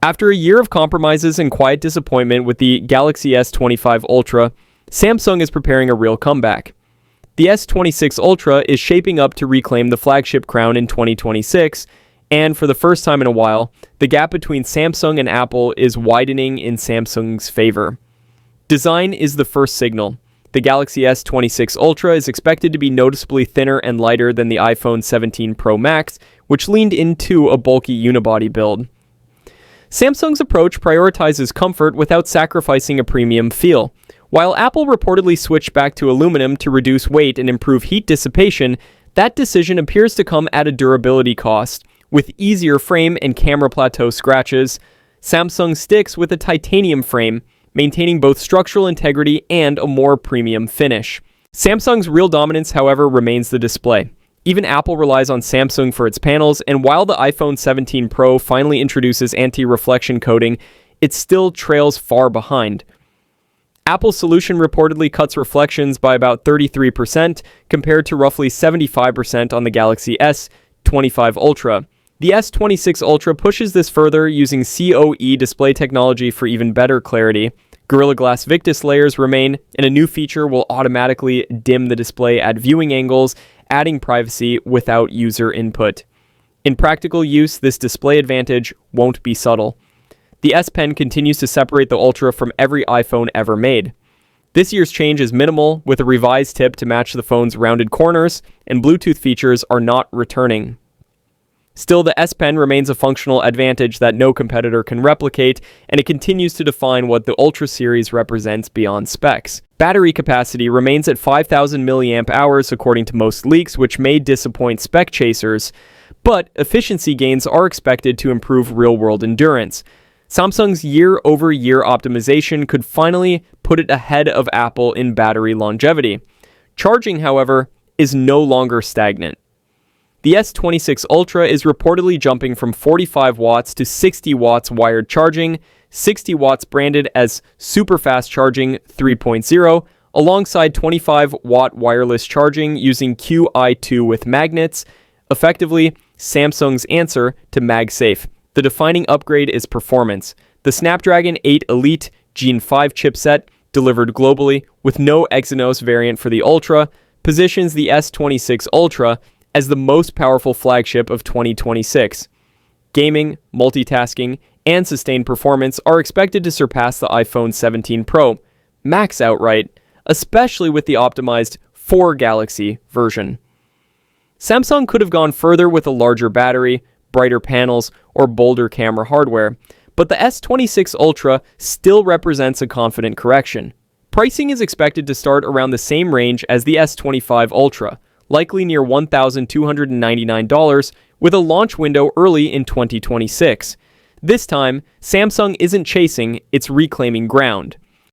After a year of compromises and quiet disappointment with the Galaxy S25 Ultra, Samsung is preparing a real comeback. The S26 Ultra is shaping up to reclaim the flagship crown in 2026, and for the first time in a while, the gap between Samsung and Apple is widening in Samsung's favor. Design is the first signal. The Galaxy S26 Ultra is expected to be noticeably thinner and lighter than the iPhone 17 Pro Max, which leaned into a bulky unibody build. Samsung's approach prioritizes comfort without sacrificing a premium feel. While Apple reportedly switched back to aluminum to reduce weight and improve heat dissipation, that decision appears to come at a durability cost. With easier frame and camera plateau scratches, Samsung sticks with a titanium frame, maintaining both structural integrity and a more premium finish. Samsung's real dominance, however, remains the display. Even Apple relies on Samsung for its panels, and while the iPhone 17 Pro finally introduces anti-reflection coating, it still trails far behind. Apple's solution reportedly cuts reflections by about 33%, compared to roughly 75% on the Galaxy S25 Ultra. The S26 Ultra pushes this further using COE display technology for even better clarity. Gorilla Glass Victus layers remain, and a new feature will automatically dim the display at viewing angles, adding privacy without user input. In practical use, this display advantage won't be subtle. The S Pen continues to separate the Ultra from every iPhone ever made. This year's change is minimal, with a revised tip to match the phone's rounded corners, and Bluetooth features are not returning. Still, the S Pen remains a functional advantage that no competitor can replicate, and it continues to define what the Ultra series represents beyond specs. Battery capacity remains at 5,000 mAh according to most leaks, which may disappoint spec chasers, but efficiency gains are expected to improve real-world endurance. Samsung's year-over-year optimization could finally put it ahead of Apple in battery longevity. Charging, however, is no longer stagnant. The S26 Ultra is reportedly jumping from 45 watts to 60 watts wired charging, 60 watts branded as super fast charging 3.0, alongside 25 watt wireless charging using Qi2 with magnets, effectively Samsung's answer to MagSafe. The defining upgrade is performance. The Snapdragon 8 Elite Gen 5 chipset, delivered globally with no Exynos variant for the Ultra, positions the S26 Ultra as the most powerful flagship of 2026. Gaming, multitasking, and sustained performance are expected to surpass the iPhone 17 Pro Max outright, especially with the optimized for Galaxy version. Samsung could have gone further with a larger battery, brighter panels, or bolder camera hardware, but the S26 Ultra still represents a confident correction. Pricing is expected to start around the same range as the S25 Ultra, likely near $1,299, with a launch window early in 2026. This time, Samsung isn't chasing, it's reclaiming ground.